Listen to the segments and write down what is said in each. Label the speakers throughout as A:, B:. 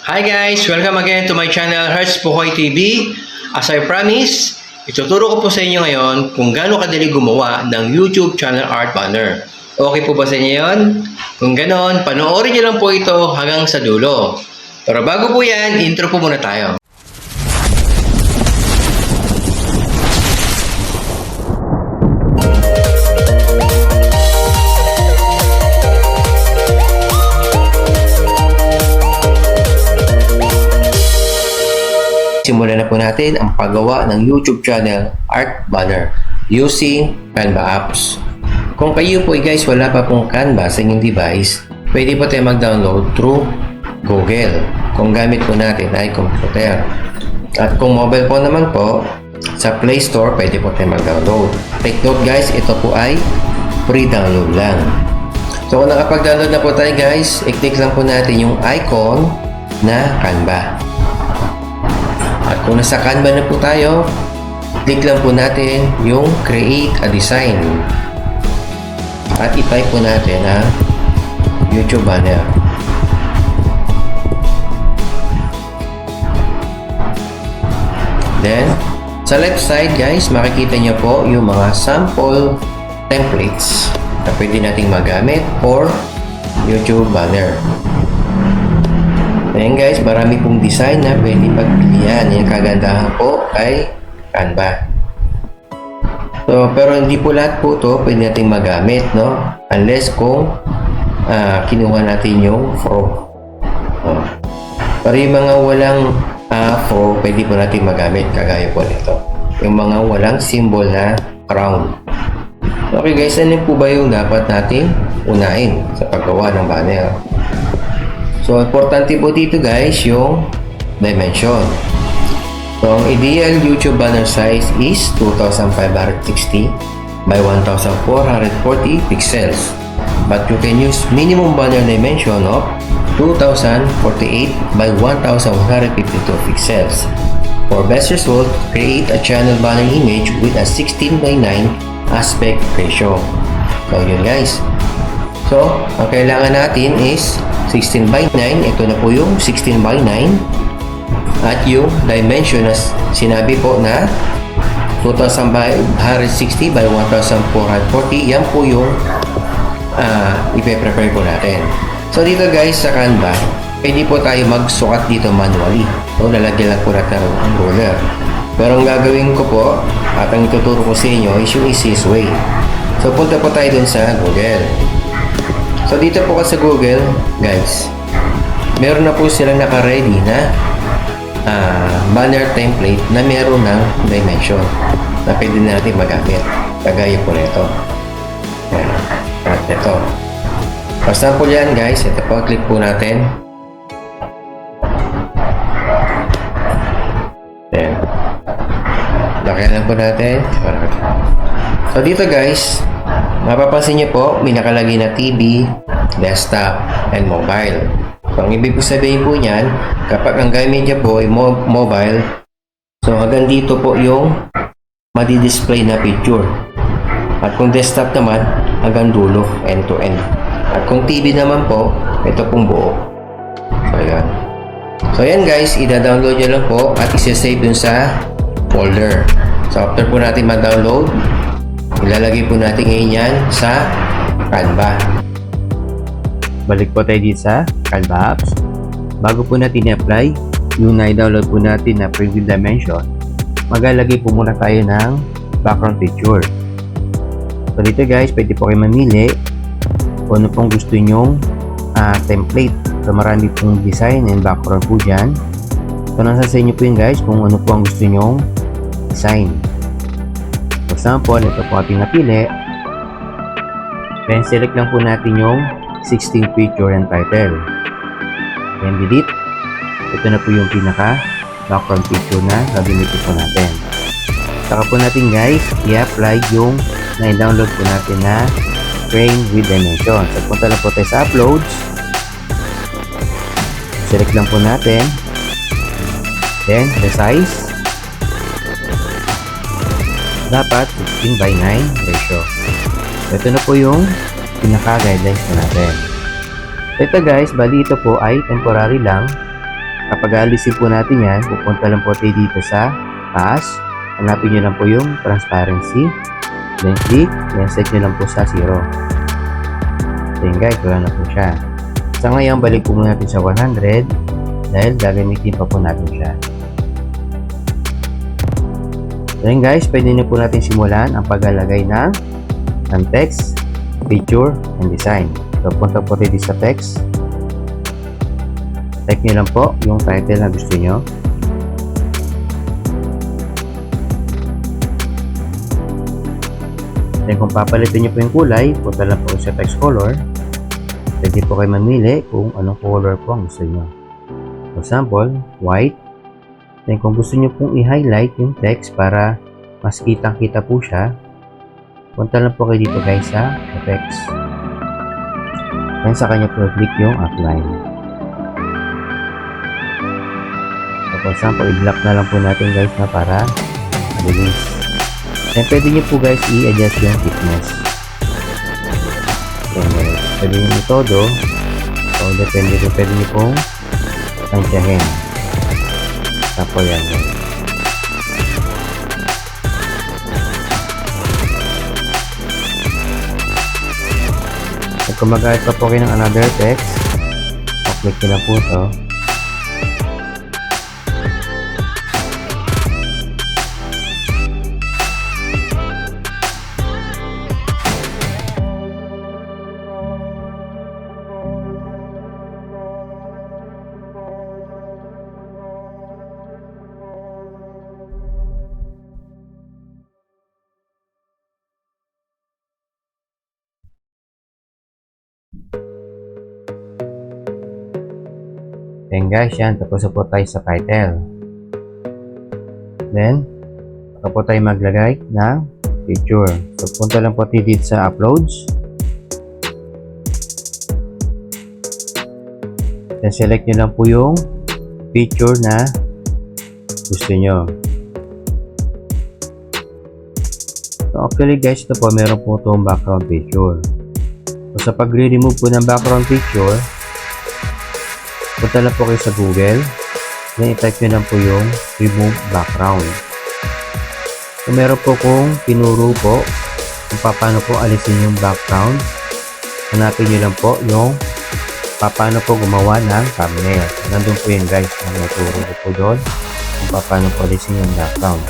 A: Hi guys! Welcome again to my channel, Hertz Pukoy TV. As I promise, ituturo ko po sa inyo ngayon kung gaano kadali gumawa ng YouTube channel art banner. Okay po ba sa inyo yun? Kung ganon, panoorin nyo lang po ito hanggang sa dulo. Pero bago po yan, intro po muna tayo. Simulan na po natin ang paggawa ng YouTube channel art banner using Canva apps. Kung kayo po guys wala pa pong Canva sa inyong device, pwede po tayo mag-download through Google kung gamit po natin ay computer. At kung mobile po naman po, sa Play Store pwede po tayo mag-download. Take note guys, ito po ay free download lang. So kung nakapag-download na po tayo guys, i-click lang po natin yung icon na Canva. At kung nasa Canva na po tayo, click lang po natin yung create a design. At i-type po natin ang YouTube banner. Then, sa left side guys, makikita nyo po yung mga sample templates na pwede nating magamit for YouTube banner. Ayan guys, marami pong design na pwede pagpilian. Yung kagandahan po ay Canva. So, pero hindi po lahat po to pwede natin magamit, no? Unless kung kinuha natin yung Pro. Pero yung mga walang Pro, pwede po natin magamit kagaya po nito. Yung mga walang symbol na crown. Okay guys, ano po ba yung dapat natin unahin sa paggawa ng banner? So, importante po dito guys yung dimension. So, ang ideal YouTube banner size is 2560 by 1440 pixels. But you can use minimum banner dimension of 2048 by 1152 pixels. For best result, create a channel banner image with a 16 by 9 aspect ratio. So, yun guys. So, ang kailangan natin is 16 by 9. Ito na po yung 16 by 9. At yung dimension na sinabi po na 2560 by 1440. Yan po yung ipe-prepare po natin. So, dito guys sa Canva, pwede po tayo magsukat dito manually. So, lalagyan lang po natin ang ruler. Pero ang gagawin ko po, at ang ituturo ko sa inyo is yung easiest way. So, punta po tayo dun sa Google. So, dito po sa Google, guys, meron na po silang naka-ready na banner template na meron ng dimension na pwede natin magamit. Kagaya po nito. At ito. For example yan, guys, ito po, click po natin. Ayan. Laki lang po natin. So, dito guys, mapapansin nyo po, may nakalagay na TV, desktop, and mobile. So, ang ibig sabihin po niyan, kapag ang gamit nyo po ay mobile, so hanggang dito po yung madi-display na picture. At kung desktop naman, hanggang dulo, end to end. At kung TV naman po, ito pong buo. So, ayan. So, ayan guys, i-download nyo lang po at i-save dun sa folder. So, after po natin ma-download, ilalagay po natin ngayon yan sa Canva. Balik po tayo dito sa Canva apps. Bago po natin i-apply yung na-download po natin na preview dimension, maglalagay po muna tayo ng background picture. So dito guys, pwede po kayo mamili kung ano pong gusto nyong template. So marami pong design and background po dyan. So nasa sa inyo po yun guys kung ano po ang gusto nyong design. For example, ito po ating napili. Then, select lang po natin yung 16 picture and title. Then, delete. Ito na po yung pinaka background picture na gagamitin po natin. Saka po natin guys, i-apply yung na-download po natin na frame with dimension. So, punta lang po tayo sa uploads. Select lang po natin. Then, the size. Dapat 16 by 9 ratio. Ito na po yung pinaka-guidelines po natin. Ito guys, bali ito po ay temporary lang Kapag alisin po natin yan, pupunta lang po tayo dito sa taas. Hanapin nyo lang po yung transparency. Then click, then set nyo lang po sa 0. Then guys, wala na po siya. Sa ngayon, balik po muna natin sa 100 dahil gagamitin pa po natin siya. Then guys, pwede nyo po natin simulan ang paglalagay ng text, picture, and design. So, punta po tayo sa text. Type nyo lang po yung title na gusto nyo. Then kung papalitin nyo po yung kulay, punta lang po sa text color. Pwede po kayo mamili kung anong color po ang gusto nyo. For example, white. Then kung gusto nyo pong i-highlight yung text para mas kitang-kita po siya, punta lang po kayo dito guys sa effects. Then sa kanya po click yung outline. For example, i-block na lang po natin guys na para mabilis. Then pwede nyo po guys i-adjust yung thickness. Then pwede nyo itodo. So depende po, pwede nyo pong tansyahin. Tapos yan guys. At kung mag-add pa po kayo ng another text, click nyo na po ito. Then guys, yan. Tapos po tayo sa title. Then, saka po tayo maglagay ng picture. So, punta lang po tayo dito sa uploads. Then, select nyo lang po yung picture na gusto nyo. So, actually guys, ito po, meron po itong background picture. So, sa pag-remove po ng background picture, punta lang po kayo sa Google. Then, i-type nyo lang po yung remove background. So, meron po kung tinuro po kung paano po alisin yung background. Hanapin nyo lang po yung paano po gumawa ng thumbnail. Nandun po yun guys. Naturo ko po doon kung paano po alisin yung background.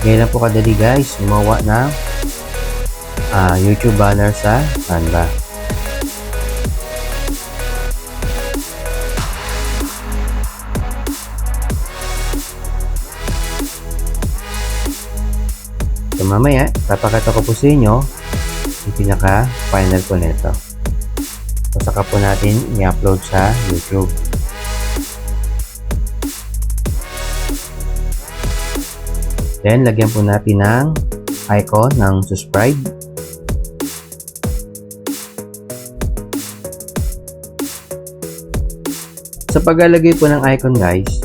A: Ngayon lang po kadali guys gumawa ng YouTube banner sa Canva. So mamaya, papakita ko po sa inyo yung pinaka final po nito. So saka po natin i-upload sa YouTube. Then, lagyan po natin ng icon ng subscribe. Sa paglalagay po ng icon guys,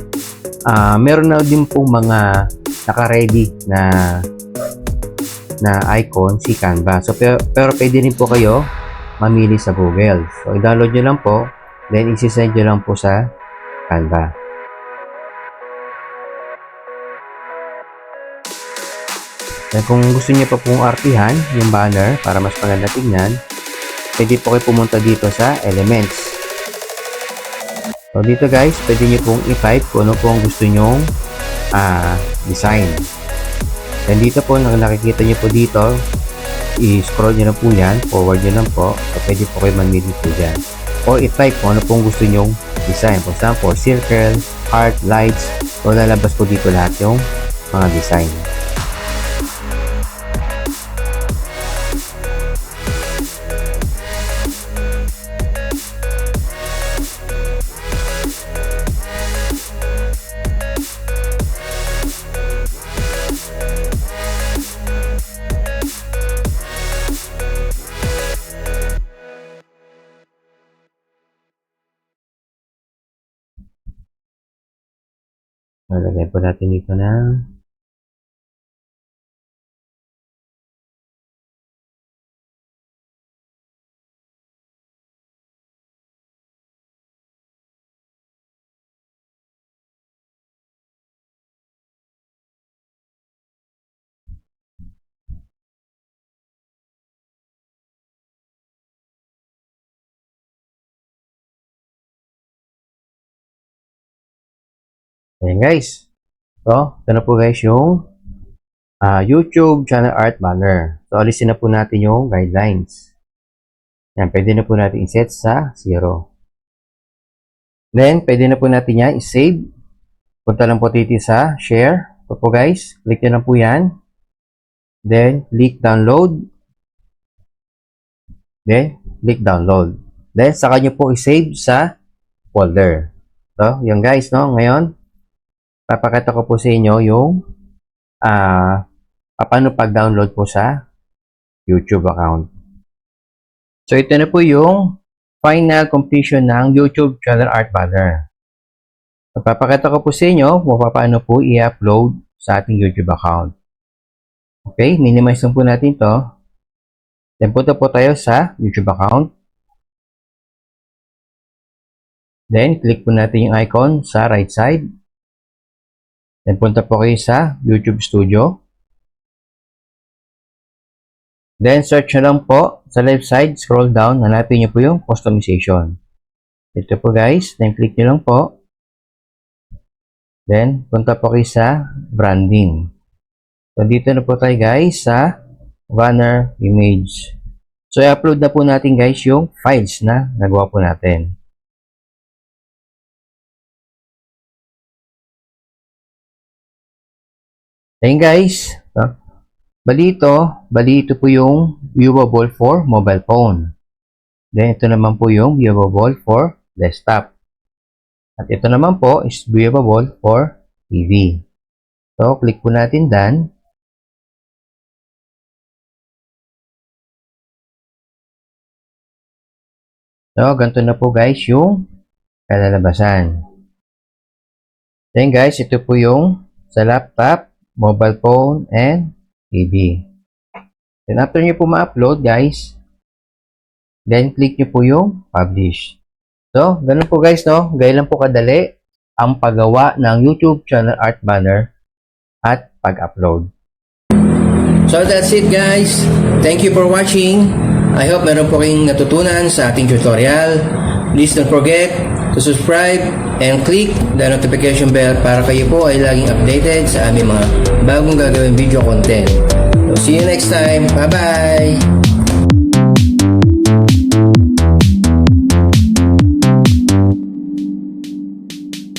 A: meron na din po mga naka-ready na icon si Canva. So, pero pwede rin po kayo mamili sa Google. So, i-download nyo lang po, then isi-send nyo lang po sa Canva. Then kung gusto niyo pa pong artihan yung banner para mas maganda tignan, pwede po kayo pumunta dito sa elements. So dito guys, pwede niyo pong i-type kung ano pong gusto nyong design. Then dito po, nakikita niyo po dito, i-scroll nyo lang po yan, forward nyo lang po, so pwede po kayo mamili po dyan. Or i-type kung ano pong gusto nyong design. For example, circle, heart, lights, so lalabas po dito lahat yung mga design. Lagay po natin dito na Ayan guys. So, ito na po guys yung YouTube channel art banner. So, alisin na po natin yung guidelines. Yan, pwede na po natin i-set sa 0. Then, pwede na po natin yan i-save. Punta lang po dito sa share. Ito po guys, click nyo lang po yan. Then, click download. Then, click download. Then, saka nyo po i-save sa folder. So, yun guys, no? Ngayon, papakita ko po sa inyo yung paano pag-download po sa YouTube account. So, ito na po yung final completion ng YouTube channel art banner. So, papakita ko po sa inyo kung paano po i-upload sa ating YouTube account. Okay, minimize lang po natin to. Then, punta po tayo sa YouTube account. Then, click po natin yung icon sa right side. Then, punta po kayo sa YouTube Studio. Then, search nyo lang po sa left side, scroll down, hanapin nyo po yung customization. Ito po guys, then click nyo lang po. Then, punta po kayo sa branding. So, dito na po tayo guys sa banner image. So, i-upload na po natin guys yung files na nagawa po natin. Then guys, bali ito po yung viewable for mobile phone. Then, ito naman po yung viewable for desktop. At ito naman po is viewable for TV. So, click po natin done. So, ganito na po guys yung kalalabasan. Then guys, ito po yung sa laptop, mobile phone, and TV. Then after nyo po ma-upload guys, then click nyo po yung publish. So, ganun po guys, no? Gaya lang po kadali ang paggawa ng YouTube channel art banner at pag-upload. So, that's it guys. Thank you for watching. I hope meron po kayong natutunan sa ating tutorial. Please don't forget to subscribe and click the notification bell para kayo po ay laging updated sa aming mga bagong gagawin video content. So, see you next time. Bye-bye!